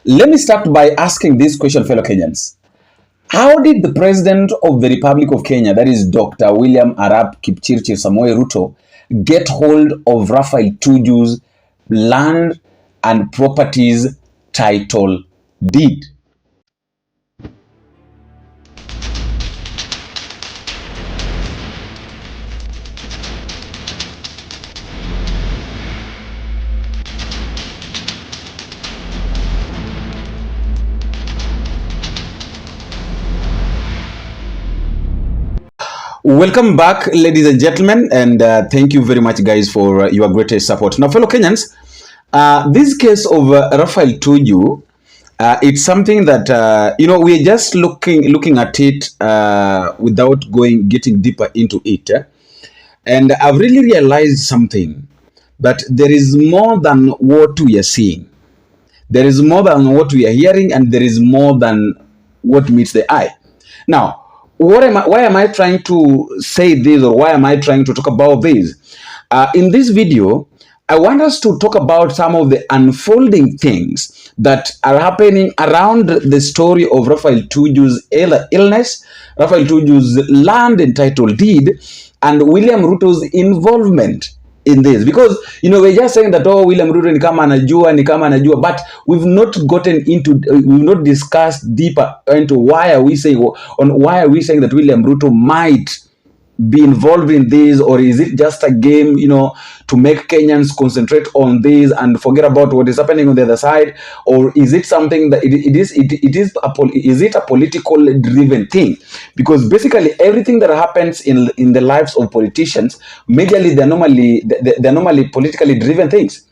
Let me start by asking this question, fellow Kenyans. How did the President of the Republic of Kenya, that is Dr. William Arap Kipchirchir Samoei Ruto, get hold of Raphael Tuju'S land and properties title deed? Welcome back, ladies and gentlemen, and thank you very much, guys, for your greatest support. Now, fellow Kenyans, this case of Raphael Tuju, it's something that we're just looking at it without getting deeper into it, and I've really realized something, that there is more than what we are seeing. There is more than what we are hearing, and there is more than what meets the eye. Now, why am I trying to say this, or why am I trying to talk about this? In this video, I want us to talk about some of the unfolding things that are happening around the story of Raphael Tuju'S illness, Raphael Tuju'S land and title deed, and William Ruto's involvement in this. Because we're just saying that, oh, William Ruto ni kama anajua, but we've not gotten into, we've not discussed deeper into why are we saying that William Ruto might be involved in this, or is it just a game, to make Kenyans concentrate on this and forget about what is happening on the other side, or is it something that is it a political driven thing? Because basically everything that happens in the lives of politicians, majorly they're normally politically driven things.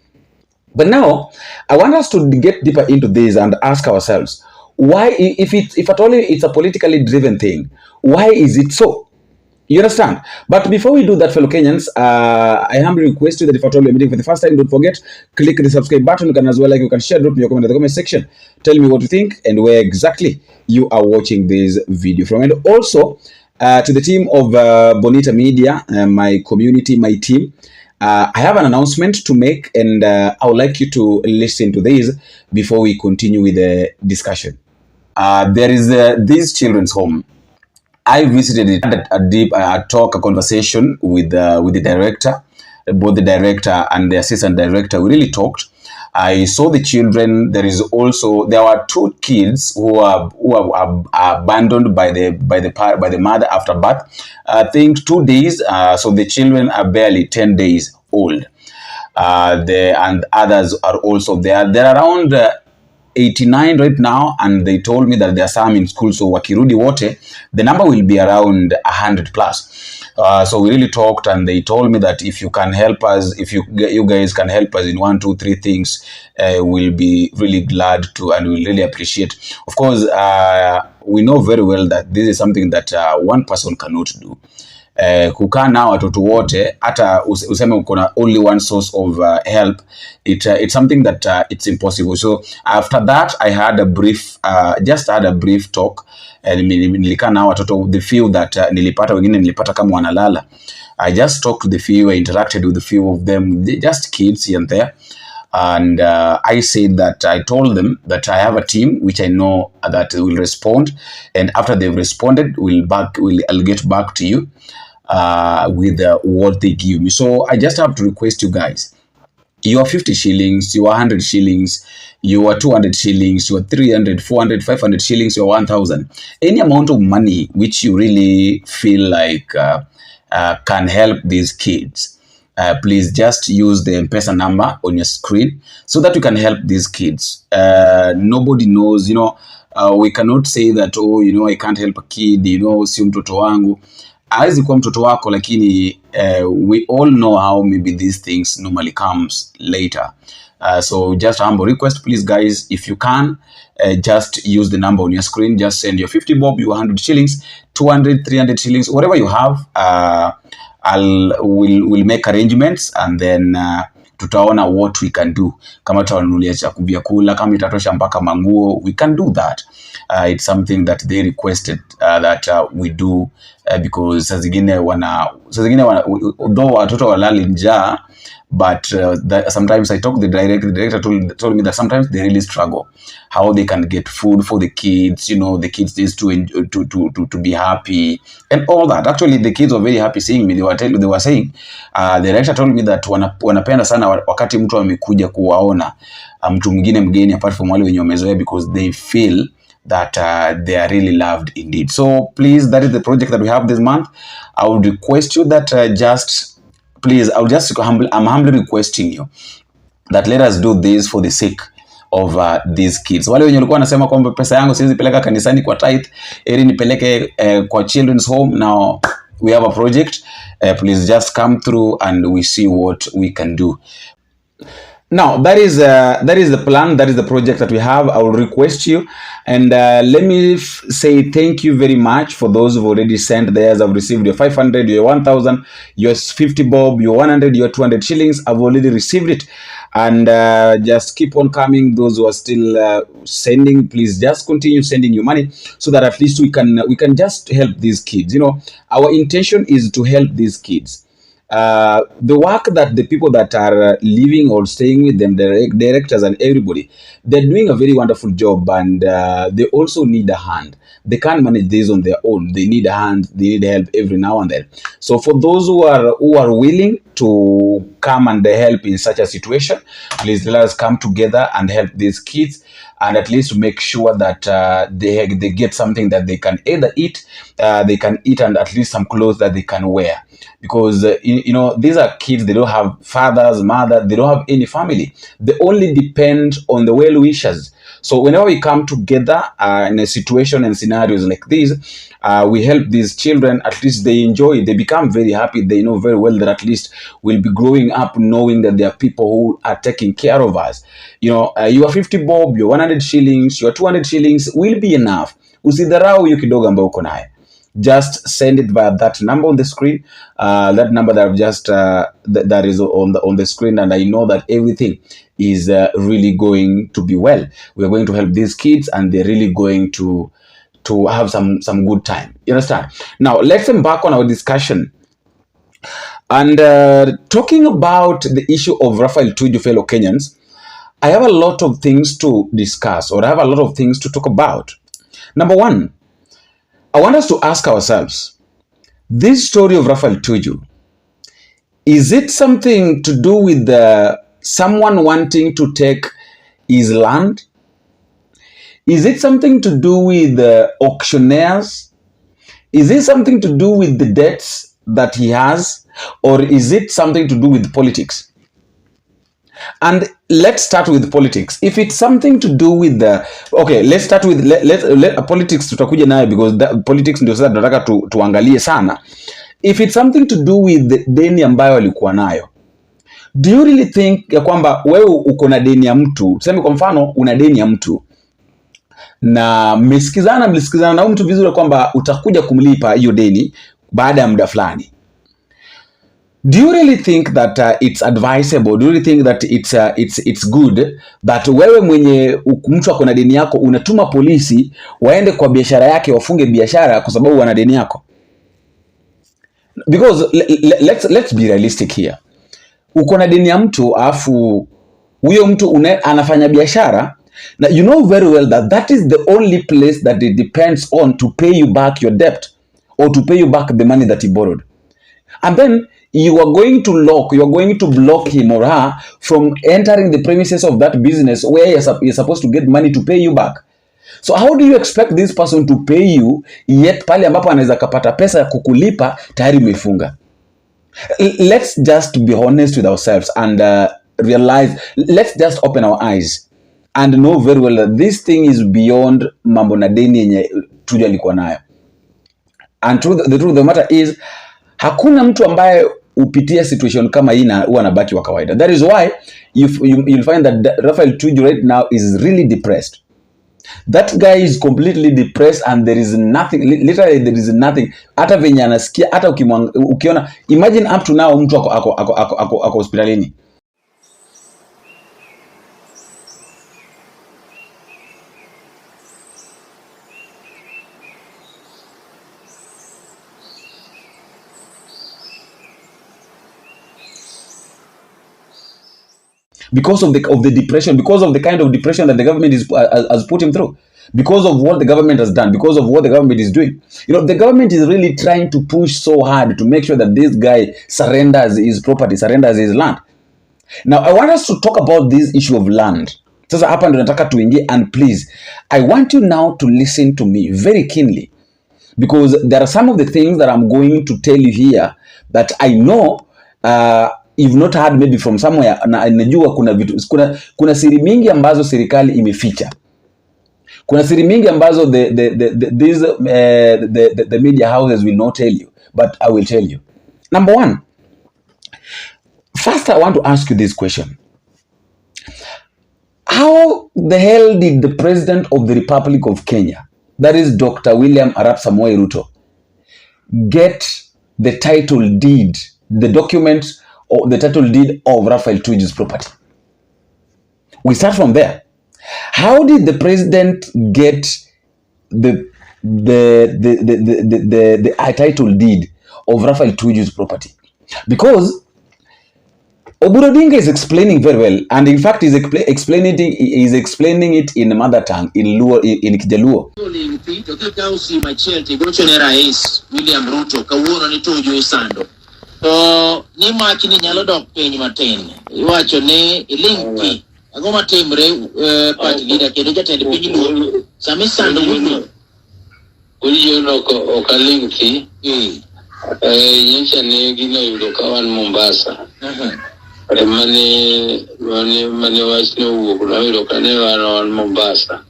But now I want us to get deeper into this and ask ourselves, why, if at all it's a politically driven thing, why is it so? You understand? But before we do that, fellow Kenyans, I humbly request you that if at all you're meeting for the first time, don't forget, click the subscribe button. You can as well you can share, drop me your comment in the comment section. Tell me what you think and where exactly you are watching this video from. And also, to the team of Bonita Media, my community, my team, I have an announcement to make, and I would like you to listen to this before we continue with the discussion. There is this children's home. I visited it, had a conversation with the director, both the director and the assistant director. We really talked. I saw the children. There were two kids who are abandoned by the mother after birth. I think 2 days. So the children are barely 10 days old. And others are also there. They're around 89 right now, and they told me that there are some in school, so wakirudi wote, the number will be around 100 plus. So we really talked, and they told me that if you can help us, if you guys can help us in 1, 2, 3 things, we'll be really glad to, and we'll really appreciate. Of course, we know very well that this is something that one person cannot do. Kukaa na watoto wote, hata useme uko na only one source of help, it's something that it's impossible. So after that, I had a brief talk. Nilikaa na watoto, the few that nilipata, wengine nilipata kama wanalala. I just talked to the few, I interacted with the few of them, just kids here and there. And I said that, I told them that I have a team which I know that will respond, and after they've responded, I'll get back to you with what they give me. So I just have to request you guys, you are 50 shillings, you are 100 shillings, you are 200 shillings, you are 300, 400, 500 shillings, you are 1,000. Any amount of money which you really feel like can help these kids, please just use the M-Pesa number on your screen so that you can help these kids. Nobody knows, we cannot say that, oh, I can't help a kid, si mtoto wangu. Hawezi kuwa mtoto wako, lakini we all know how maybe these things normally comes later. So just a humble request, please guys, if you can, just use the number on your screen. Just send your 50 bob, your 100 shillings, 200, 300 shillings, whatever you have. We'll make arrangements, and then tutaona what we can do. Kama tutawanunulia vyakula, kama itatosha mpaka manguo, we can do that. It's something that they requested that we do, because saa zingine although watoto walali njaa, But sometimes I talk to the director told me that sometimes they really struggle how they can get food for the kids. You know, the kids needs to be happy and all that. Actually, the kids were very happy seeing me. They were saying, the director told me that wanapenda sana wakati mtu amekuja kuwaona mtu mwingine mgeni apart from wale wenye wamezoea, because they feel that they are really loved indeed. So please, that is the project that we have this month. I would request you that please, I'm humbly requesting you that let us do this for the sake of these kids. Wale wenye walikuwa wanasema kwamba pesa yangu siwezi peleka kanisani kwa tithe, eri nipeleke kwa children's home. Now we have a project. Please just come through and we see what we can do. Now that is the plan, that is the project that we have. I will request you, and let me say thank you very much for those who've already sent theirs. I've received your 500, your 1,000, your 50 bob, your 100, your 200 shillings. I've already received it, and just keep on coming. Those who are still sending, please just continue sending your money so that at least we can just help these kids. You know, our intention is to help these kids. The work that the people that are living or staying with them, the directors and everybody, they're doing a very wonderful job, and they also need a hand. They can't manage this on their own. They need a hand. They need help every now and then. So for those who are willing to come and help in such a situation, please let us come together and help these kids, and at least make sure that they get something that they can either eat, and at least some clothes that they can wear. Because you know, these are kids, they don't have fathers, mother, they don't have any family. They only depend on the well-wishers. So whenever we come together in a situation and scenarios like this, we help these children. At least they enjoy it. They become very happy. They know very well that at least we'll be growing up knowing that there are people who are taking care of us. You know, your 50 bob, your 100 shillings, your 200 shillings will be enough. Usidharau hiyo kidogo ambayo uko nayo. Just send it via that number on the screen, that number that I've just that is on the screen, and I know that everything is really going to be well. We are going to help these kids, and they're really going to have some good time. You understand? Now let's embark on our discussion. And talking about the issue of Raphael Tuju, fellow Kenyans, I have a lot of things to discuss, or I have a lot of things to talk about. Number one, I want us to ask ourselves, this story of Raphael Tuju, is it something to do with someone wanting to take his land? Is it something to do with auctioneers? Is it something to do with the debts that he has? Or is it something to do with politics? And let's start with politics. If it's something to do with okay, let's start with politics, tutakuja nayo, because politics ndio sasa tunataka tuangalie sana. If it's something to do with the deni ambayo alikuwa nayo, do you really think ya kwamba wewe uko na deni ya mtu, tuseme kwa mfano una deni ya mtu na mlisikizana na mtu vizuri kwamba utakuja kumlipa hiyo deni baada ya muda fulani? Do you really think that it's advisable? Do you really think that it's good that wewe mwenye mtu ako na deni yako unatuma polisi waende kwa biashara yake wafunge biashara kwa sababu wana deni yako? Because let's be realistic here. Uko na deni ya mtu afu huyo mtu anafanya biashara, na you know very well that is the only place that it depends on to pay you back your debt, or to pay you back the money that he borrowed. And then you are going to block him or her from entering the premises of that business where you're supposed to get money to pay you back. So how do you expect this person to pay you, yet pale ambapo anaweza kapata pesa ya kukulipa tayari umefunga? Let's just be honest with ourselves and realize, let's just open our eyes and know very well that this thing is beyond mambo na deni yenye Tuju alikuwa nayo. And the truth of the matter is, hakuna mtu ambaye upitia situation kama hii na huwa anabaki wa kawaida. That is why you'll find that Raphael Tuju right now is really depressed. That guy is completely depressed, and there is nothing, literally there is nothing. Hata venye anasikia, hata ukiona, imagine up to now mtu ako hospitalini. because of the depression, because of the kind of depression that the government has put him through, because of what the government has done, because of what the government is doing. The government is really trying to push so hard to make sure that this guy surrenders his property, surrenders his land. Now, I want us to talk about this issue of land. Sasa hapa ndo nataka tuingie, and please, I want you now to listen to me very keenly, because there are some of the things that I'm going to tell you here that I know you've not heard maybe from somewhere. Na najua kuna siri mingi ambazo serikali imeficha. Kuna siri mingi ambazo the media houses will not tell you, but I will tell you. Number one, first I want to ask you this question. How the hell did the President of the Republic of Kenya, that is Dr. William Arap Samoei Ruto, get the title deed, the documents or the title deed of Raphael Tuju'S property? We start from there. How did the president get the title deed of Raphael Tuju'S property? Because Oburu is explaining very well, and in fact, he's explaining it in mother tongue, in Luo, in Kijaluo. William Ruto kawuono ni Tuju'S sando. Ni machi ni nyalo dok piny matin. Iwacho ni ilinki. Ago matimre party leader kendo jatend piny Luo. Sami sando Uhuru. Uli no okalinki. Nyicha ni gino yudo kawan Mombasa. Mane wach no wuok na yudo kane wan Mombasa.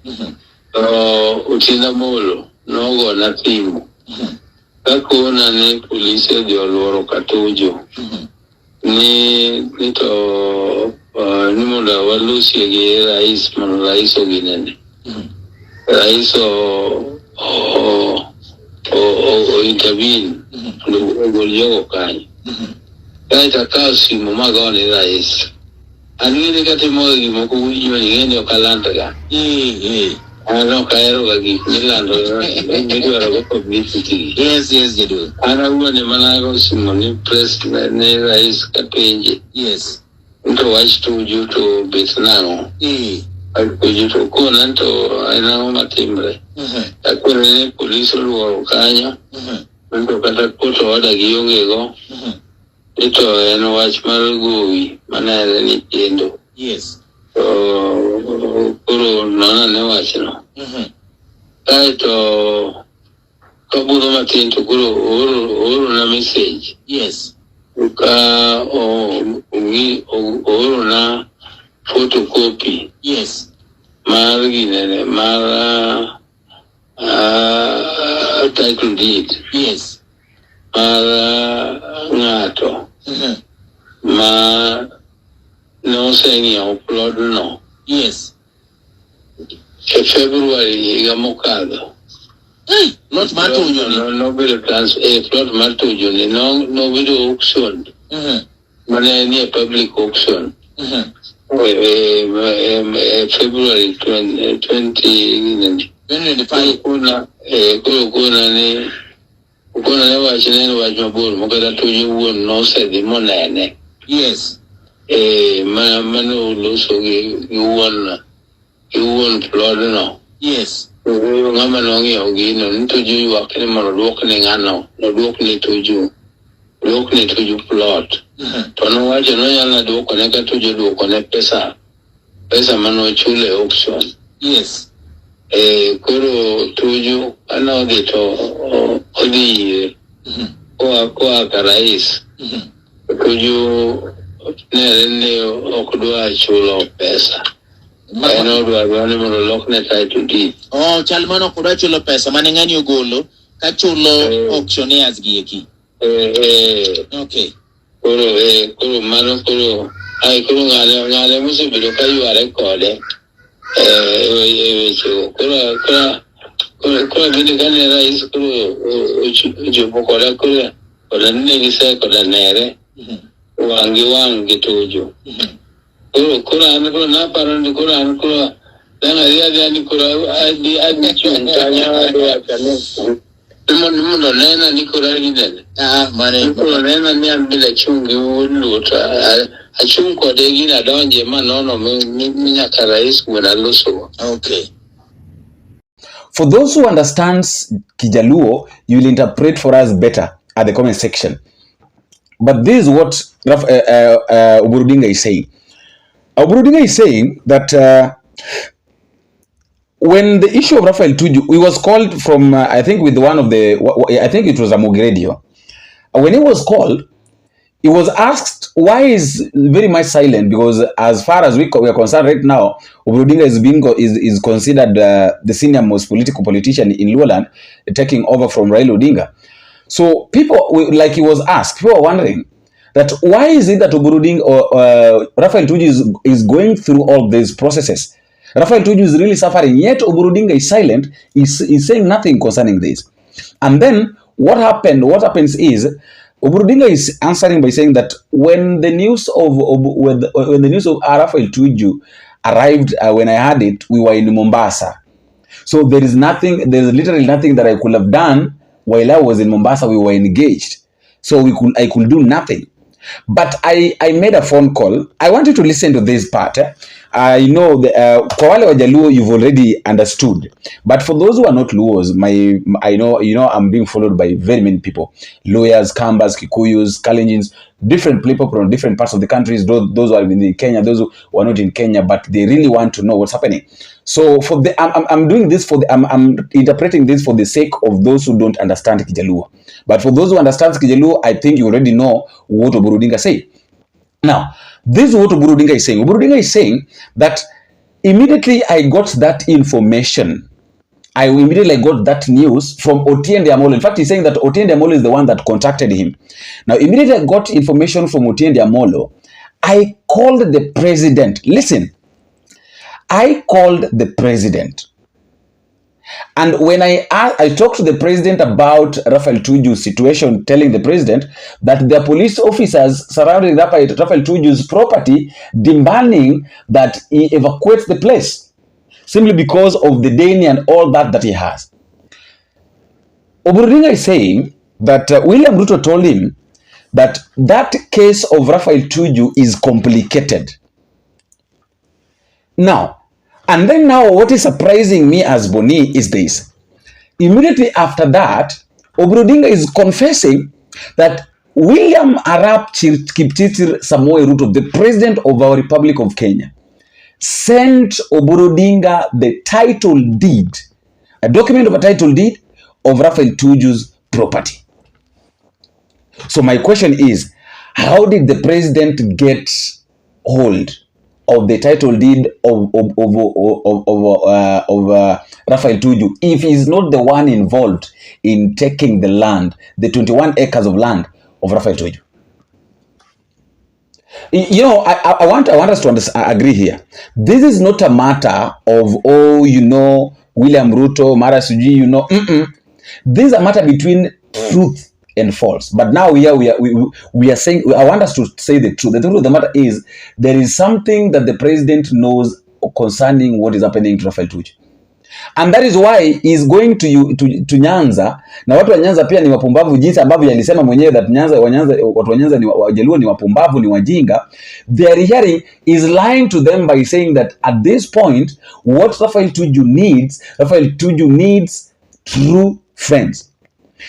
Utina molo nogo na timu. Kakona ni polisi di oluoro Tuju. Ni to ni munda walusi gi rais oginene. Rais o intervene gol kanyo. Kaita kasi magone rais. Anini kati mogi moko wiyo ngene okalanta ga. Ano kaero ga gi nilando midwaro go publicity. Yes, you do. Ana uone manago simo ni president ne rais kapenje. Yes. Nto wach Tuju to betnano. Tuju to kona nto ana matimre. Akore ne polisi oluoro kanyo. Nto kata koto wada gionge go. Ito eno wach mar gowi manere ni tiendo. Yes. Kuro nona ne wach no. Ito kaburo matin to kuro oro na message. Yes. Uka oro na photocopy. Yes. Mar ginene mar title deed. Yes. Mar ngato. Ma no saying upload no. Yes. February gamokado. Not Tuju. No bill trans not Tuju. No video auction. Mane ni public auction. February 2025 kuna ni ukona ne wachine wach mabor mokata Tuju wuon no sedhi monene. Yes. Mano loso gi wuon plod no. Yes. Ngama no ng'iewo gino ni Tuju ywak ni mondo duok ni ng'ano, noduok ni Tuju plot. To nowacho nonyalo duoko ne ka Tuju duoko ne pesa mano chule auction. Yes. Koro Tuju anodhi to odhi koa ka rais. Tuju ne ok dwa chulo pesa. Eno dwa ni mondo lokne title deed. Chal mano ok dwa chulo pesa mane ng'ani ogolo ka chulo auctioneers gi eki. Okay. Koro mano koro ng'ale mosebedo ka yware kode. Koro gini kane rais koro ochopo koda koda negise koda nere wang' gi Tuju. Koro an koro naparo ni koro an koro dang adhi ni koro adhi chung kanyo adwachane mondo nena ni koro ginene. Mane koro nena ni an bila chung gi wuon Luto achung kode gina donje manono minyaka rais gwena loso. Okay. For those who understands Kijaluo, you will interpret for us better at the comment section. But this is what Uhuru is saying. Uhuru is saying that when the issue of Raphael Tuju, he was called from, I think with one of the, I think it was a Radio. When he was called, he was asked why is very much silent, because as far as we are concerned right now, Uhuru is considered the senior most politician in Luoland, taking over from Raila Odinga. So people, like he was asked, people are wondering that why is it that Uhuru or Raphael Tuju is going through all these processes? Raphael Tuju is really suffering, yet Uhuru is silent, is saying nothing concerning this. And then what happens is, Uhuru is answering by saying that when the news of Raphael Tuju arrived, when I had it, we were in Mombasa. So there is literally nothing that I could have done while I was in Mombasa. We were engaged, so I could do nothing. But I made a phone call. I want you to listen to this part. I know kwa wale Wajaluo you've already understood, but for those who are not Luos, I know I'm being followed by very many people: lawyers, Kambas, Kikuyus, Kalenjins, different people from different parts of the countries. Those who are in Kenya, those who are not in Kenya, but they really want to know what's happening. So I'm doing this I'm interpreting this for the sake of those who don't understand Kijaluo. But for those who understand Kijaluo, I think you already know what Uhuru say. Now, this is what Uhuru is saying. Uhuru is saying that immediately I got that information. I immediately got that news from Otiende Amolo. In fact, he's saying that Otiende Amolo is the one that contacted him. Now, immediately I got information from Otiende Amolo. I called the president. Listen, I called the president. And when I talked to the president about Raphael Tuju's situation, telling the president that there are police officers surrounding Raphael Tuju's property, demanding that he evacuates the place, simply because of the DNA and all that he has. Uhuru is saying that William Ruto told him that case of Raphael Tuju is complicated. Now, and then now what is surprising me as Boni is this. Immediately after that, Uhuru is confessing that William Arap Kipchirchir Samoei Ruto, the president of our Republic of Kenya, sent Uhuru the title deed, a document of a title deed of Raphael Tuju's property. So my question is, how did the president get hold of the title deed of Raphael Tuju if he's not the one involved in taking the land, the 21 acres of land of Raphael Tuju? You know, I want us to agree here. This is not a matter of, William Ruto, Mara Suji, This is a matter between truth and false. But now we are saying, I want us to say the truth. The truth of the matter is, there is something that the president knows concerning what is happening to Raphael Tuju. And that is why he's going to Nyanza. Na watu wa Nyanza pia ni wapumbavu, jinsi ambavyo yalisema mwenyewe that watu wa Nyanza ni Wajaluo, ni wapumbavu, ni wajinga. Their hearing is lying to them by saying that at this point, what Raphael Tuju needs true friends.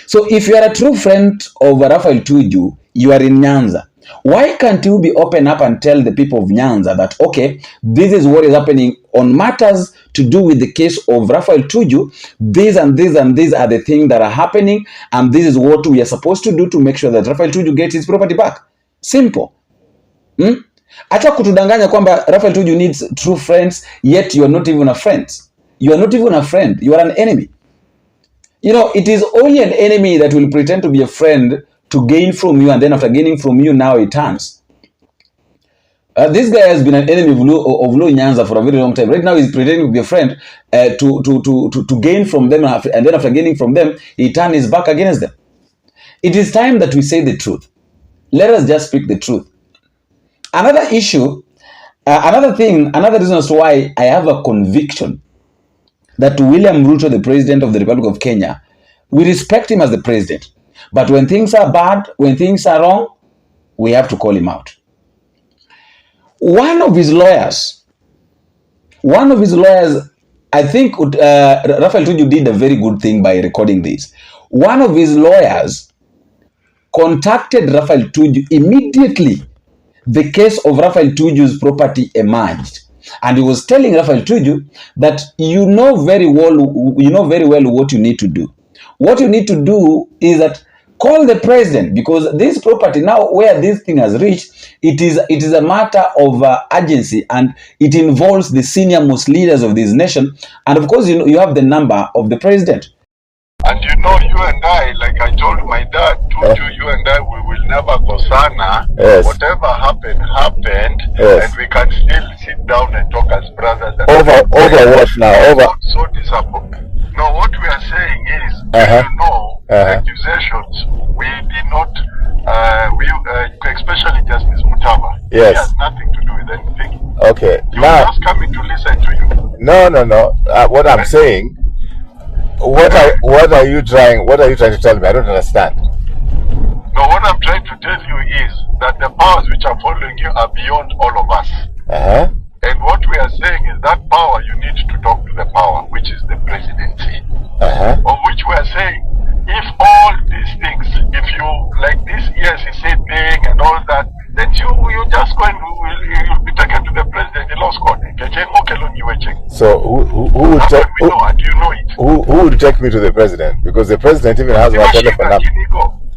So if you are a true friend of Raphael Tuju, you are in Nyanza. Why can't you be open up and tell the people of Nyanza that, okay, this is what is happening on matters to do with the case of Raphael Tuju. These and these and these are the things that are happening, and this is what we are supposed to do to make sure that Raphael Tuju gets his property back. Simple. Acha kutudanganya kwamba Raphael Tuju needs true friends, yet you are not even a friend. You are not even a friend. You are an enemy. You know, it is only an enemy that will pretend to be a friend to gain from you, and then after gaining from you, now it turns. This guy has been an enemy of Luo Nyanza for a very long time. Right now, he's pretending to be a friend to gain from them, and then after gaining from them, he turns his back against them. It is time that we say the truth. Let us just speak the truth. Another issue, another reason as to why I have a conviction that William Ruto, the president of the Republic of Kenya, we respect him as the president. But when things are bad, when things are wrong, we have to call him out. One of his lawyers, I think Raphael Tuju did a very good thing by recording this. One of his lawyers contacted Raphael Tuju immediately. The case of Raphael Tuju's property emerged, and he was telling Raphael Tuju that you know very well what you need to do. What you need to do is that call the president, because this property now, where this thing has reached, it is a matter of urgency, and it involves the senior most leaders of this nation, and of course you have the number of the president. And you know, you and I, like I told my dad, Tuju, you and I, we will never go sana. Yes. Whatever happened, Yes. and we can still sit down and talk as brothers. And Over what now? Over. So disappointed. No, what we are saying is, you know, accusations. We did not. Especially Justice Mutava. Yes. He has nothing to do with anything. Okay. You Now, just coming to listen to you. no. What I'm saying. What are you trying to tell me? I don't understand. No, what I'm trying to tell you is that the powers which are following you are beyond all of us. And what we are saying is that power, you need to talk to the power, which is the presidency. Of which we are saying, if all these things, if you, like this, yes, he said thing and all that, then you just go and you'll be taken to the president, the law court. So who would take we know, and you know it. Who would take me to the president? Because the president even has my telephone number.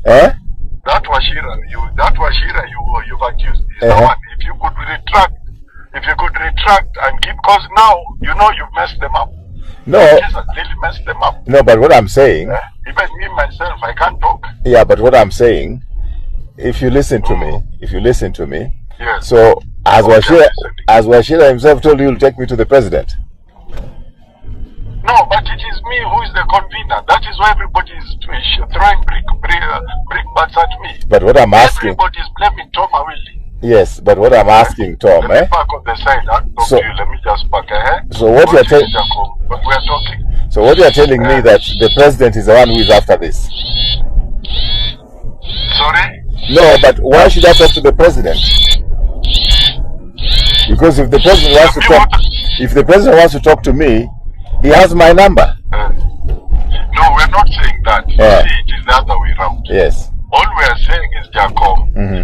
That was Shira. You've accused. Is the one. If you could retract and keep, because now you know you've messed them up. No. Really messed them up. No, but what I'm saying. Even me myself, I can't talk. Yeah, but what I'm saying, if you listen to me. Yes. So as Washira himself told you, he'll take me to the president. No, but it is me who is the convener. That is why everybody is throwing brickbats at me. But what I'm asking, everybody is blaming Tom Awili. Yes, but what I'm asking, Tom, Let me park on the side. So, to you. Let me just park. So what you are telling? But we are talking. So what you are telling me that the president is the one who is after this? Sorry? No, but why should I talk to the president? Because if the president wants to talk to me, he has my number. No, we're not saying that. You see, it is the other way around. Yes. All we are saying is, Jacob,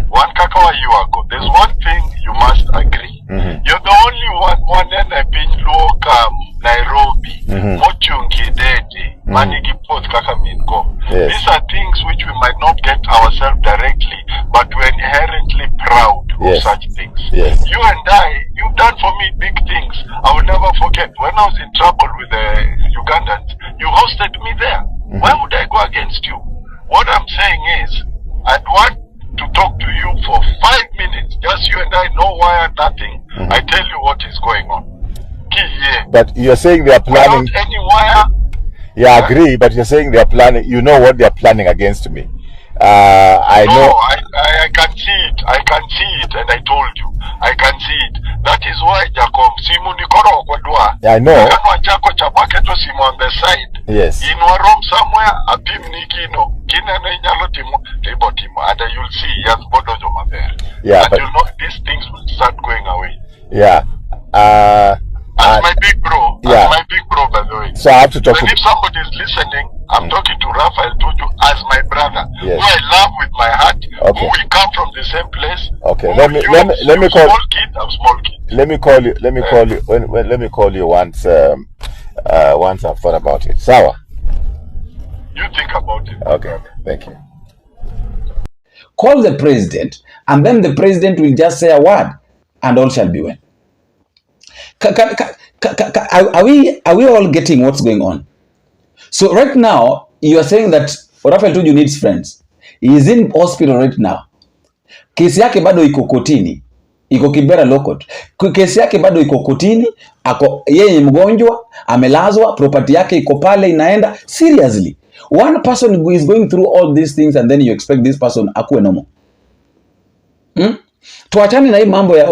one kakawa you are good. There's one thing you must agree. You're the only one in Loka, Nairobi, Mochungi, Dede, Manigi Port, Kakaminko. These are things which we might not get ourselves directly, but we're inherently proud of such things. Yes. You and I, you've done for me big things. I will never forget. When I was in trouble with the Ugandans, you hosted me there. Why would I go against you? What I'm saying is, I'd want to talk to you for 5 minutes, just you and I, no wire, nothing. I tell you what is going on. But you're saying they are planning. Without any wire. Yeah, I agree, but you're saying they are planning. You know what they are planning against me. I know. I can see it. I can see it, and I told you. I can see it. That is why, Jacob, Simu Nikoro Okwadua. Yeah, I know. Jako Chabaketo Simu on the side. Yes. In a room somewhere, a pim Nikino, Kina Nanyalotimu, Libotimu, and you'll see, yes, Bodojoma there. Yeah, and but you'll know these things will start going away. Yeah. As my big bro. Yeah. As my big bro, by the way. So I have to talk if somebody is listening, I'm talking to Raphael Tuju as my brother, yes, who I love with my heart, okay, who we come from the same place. Okay, let me call. Small kid, I'm small kid. Let me call you. Let me call you. Let me call you once. Once I've thought about it. Sawa. You think about it. Okay. Thank you. Call the president, and then the president will just say a word, and all shall be well. Are we all getting what's going on? So right now, you are saying that Raphael Tuju needs friends. He is in hospital right now. Kesi yake bado iko kotini. Iko Kibera Law Court. Kesi yake bado iko kotini. Yeye mgonjwa, amelazwa, property yake iko pale inaenda. Seriously. One person who is going through all these things, and then you expect this person akuwe normal. Tuachane na hii mambo ya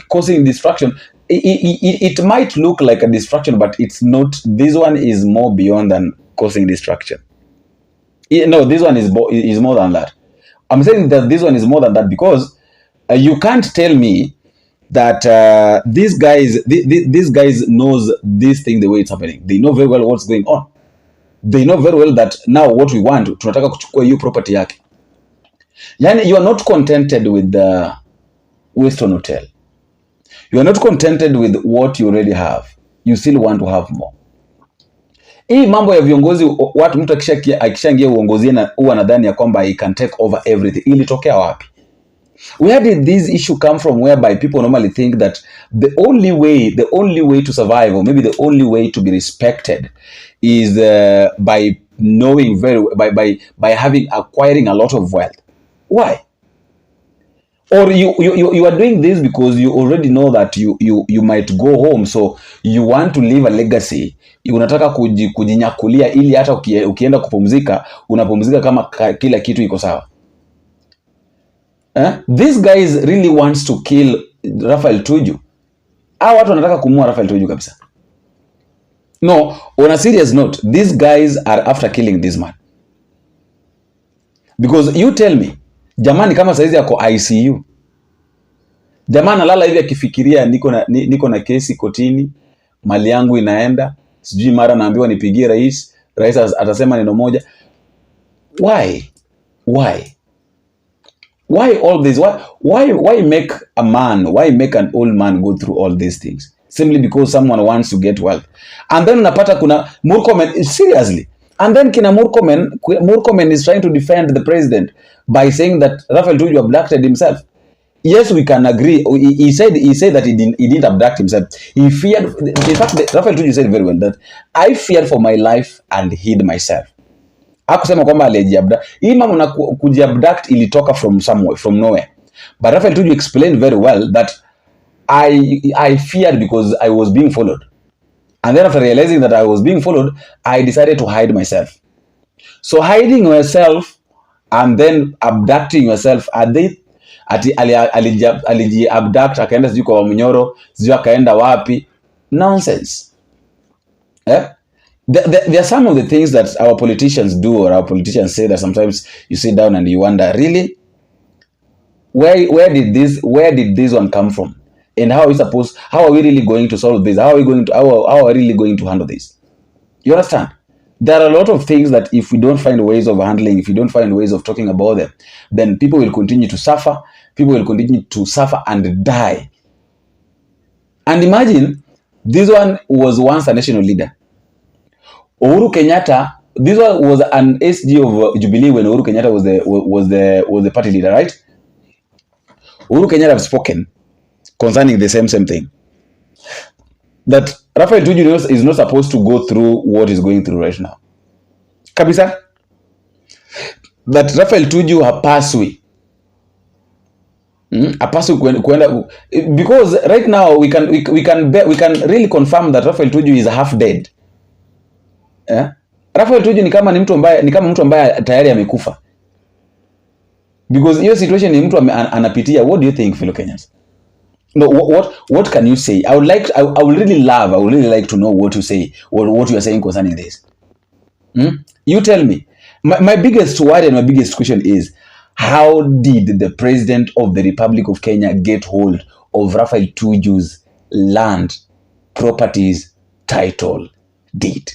causing distraction. It might look like a distraction, but it's not. This one is more beyond than causing distraction. No, this one is more than that. I'm saying that this one is more than that because you can't tell me that these guys knows this thing the way it's happening. They know very well what's going on. They know very well that now what we want, tunataka kuchukua hiyo property yake. Yani, you are not contented with the Western Hotel. You are not contented with what you already have. You still want to have more. Hii mambo ya viongozi, watu mtu akishaingia uongozi na huwa nadhani ya kwamba he can take over everything. Ilitokea wapi? Where did this issue come from, whereby people normally think that the only way to survive, or maybe the only way to be respected, is by knowing by acquiring a lot of wealth? Why? Or you are doing this because you already know that you might go home, so you want to leave a legacy. Unataka kujinyakulia ili hata ukienda kupumzika unapumzika kama kila kitu iko sawa. This guys really wants to kill Raphael Tuju. Hao watu wanataka kumua Raphael Tuju kabisa. No, on a serious note, these guys are after killing this man. Because you tell me, jamani kama saizi yako ICU. Jamani analala hivi akifikiria niko na kesi kotini, mali yangu inaenda, sijui mara naambiwa nipigie rais atasema neno moja. Why all this? Why make a man, why make an old man go through all these things? Simply because someone wants to get wealth. And then unapata kuna Murkomen, seriously. And then kina Murkomen is trying to defend the president by saying that Raphael Tuju abducted himself. Yes, we can agree. He said that he didn't abduct himself. He feared. In fact, Raphael Tuju said very well that I feared for my life and hid myself. Hakusema kwamba alijiabduct. Hii mambo na kujiabduct ilitoka from somewhere, from nowhere. But Raphael Tuju explained very well that I feared because I was being followed. And then after realizing that I was being followed, I decided to hide myself. So hiding yourself and then abducting yourself, alijiabduct akaenda sijui kwa Mnyoro, sijui akaenda wapi. Nonsense. There are some of the things that our politicians do, or our politicians say, that sometimes you sit down and you wonder, really, where did this one come from, and how are we really going to solve this? How are we really going to handle this? You understand? There are a lot of things that if we don't find ways of handling, if we don't find ways of talking about them, then people will continue to suffer. People will continue to suffer and die. And imagine, this one was once a national leader. Uhuru Kenyatta, this one was an SG of Jubilee when Uhuru Kenyatta was the party leader, right? Uhuru Kenyatta have spoken concerning the same thing. That Raphael Tuju is not supposed to go through what he's going through right now. Kabisa? That Raphael Tuju hapaswi. Hapaswi kuenda, because right now we can really confirm that Raphael Tuju is half dead. Raphael Tuju ni kama mtu ambaye tayari amekufa. Because hiyo situation ni mtu anapitia. What do you think, fellow Kenyans? No, what can you say? I would really like to know what you say, or what you are saying concerning this. You tell me. My biggest worry and my biggest question is, how did the president of the Republic of Kenya get hold of Raphael Tuju's land, properties, title, deed?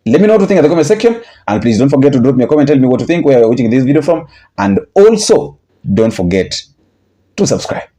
Let me know what you think in the comment section, and please don't forget to drop me a comment, tell me what you think, where you're watching this video from, and also don't forget to subscribe.